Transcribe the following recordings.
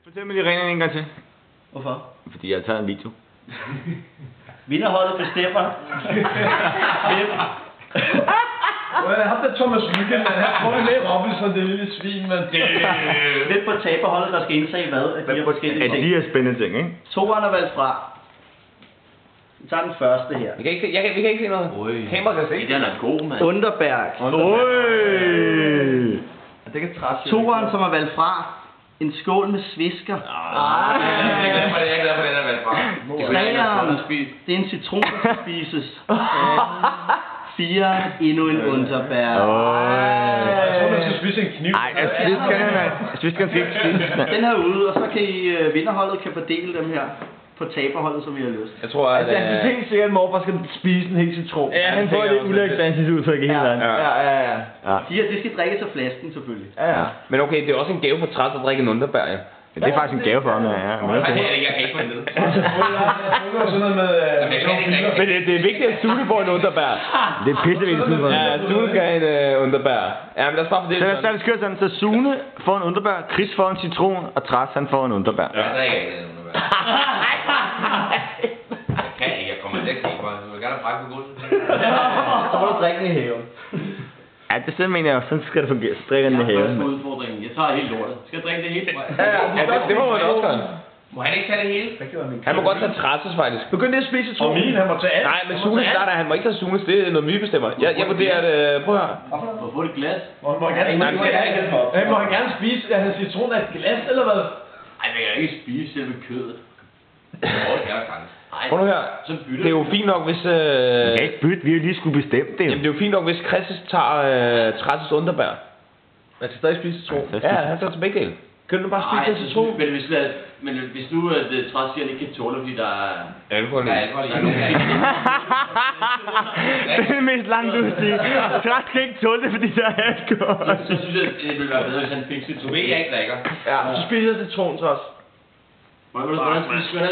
Fortæl mig lige reglerne en gang til. Hvorfor? Fordi jeg har taget en video. Vinderholdet bestemmer. Ham der Thomas Lykke, man har prøvet med Robinson, det lille svin, man. Hvem på taberholdet, der skal indtage hvad af de her forskellige ting? De her spændende ting, ikke? Toeren er valgt fra. Vi tager den første her. Vi kan ikke se noget. Kamera kan se. Den er god, mand. Underberg. Det kan træsse. Toeren, som er valgt fra. En skål med svisker. Jeg er glad for den er valgt fra. Treeren, det er en citron, der skal spises. 4. Endnu en Underberg. Jeg tror, man skal spise en kniv. Nej, sviskeren skal ikke spise. Den her ude, og så kan I vinderholdet kan fordele dem her på taberholdet, som I har lyst. Jeg tror, at... Altså, jeg synes helt sikkert, at Morfar skal spise en helt citron. Ja, han får lidt ulægstandigt udtryk i hele verden. Ja. De her, det skal drikkes af flasken, selvfølgelig. Ja. Men okay, det er også en gave for træt at drikke en Underberg, ja. Ja, det er faktisk en gave for ham, ja. Jeg kan ikke få den ned. Sådan noget med... Men det er vigtigt, at Sune får en Underberg. Det er pissevigtigt, Sune. Ja, Sune skal have en Underberg. Ja, men lad os bare fordele Så lad os køre sådan, så Sune får en Underberg, Chris får en citron, og Træs han får en Underberg. Jeg drikker ikke en Underberg. Jeg kan ikke, jeg kommer til at kigge på. Jeg vil gerne brække på gulvet. Så må du drikke den i haven. Ja, det sådan mener jeg også. Sådan skal det fungere. Så drikker den i haven. Udfordringen. Jeg tager helt lortet. Skal jeg drikke det hele? Ja, det må man også gøre. Må han ikke tage det hele? Han må godt tage Træsses faktisk. Begynd lige at spise citron. Og min, han må tage alt. Nej, men Sune starter, han må ikke tage Sunes. Det er noget, vi bestemmer. Jeg vurderer at... Prøv her. For at få det glas. Må han gerne spise hans citron af et glas, eller hvad? Ej, men jeg kan ikke spise selve kødet. Prøv nu her. Det er jo fint nok, hvis... Vi kan ikke bytte, vi har lige skulle bestemme det. Jamen, det er jo fint nok, hvis Chris tager Træsses Underberg. Man skal stadig spise citron. Ja, han tager til begge dele. Kan du bare spise den citron? Men hvis nu Træs siger, at han ikke kan tåle, fordi der er alkohol i. Det er det mest langt ud at sige. Træs kan ikke tåle det, fordi der er alkohol. Så synes jeg, det ville være bedre, hvis han fik citron. Jeg ikke drikker. Ja, så spiser jeg citron så også. Hvordan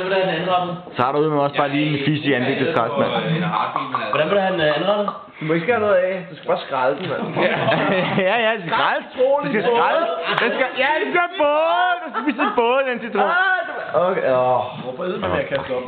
vil han anrette? Så har du ud med også bare lige en fis i ansigtet, Træs, mand. Hvordan vil han anrette? Du må ikke skære noget af. Du skal bare skrælle den, mand. Ja, det skal skralde. Det skal skralde. Ja, det skal både. Du skal spise både den citron. Okay, hvorfor æder man, at jeg kaster op?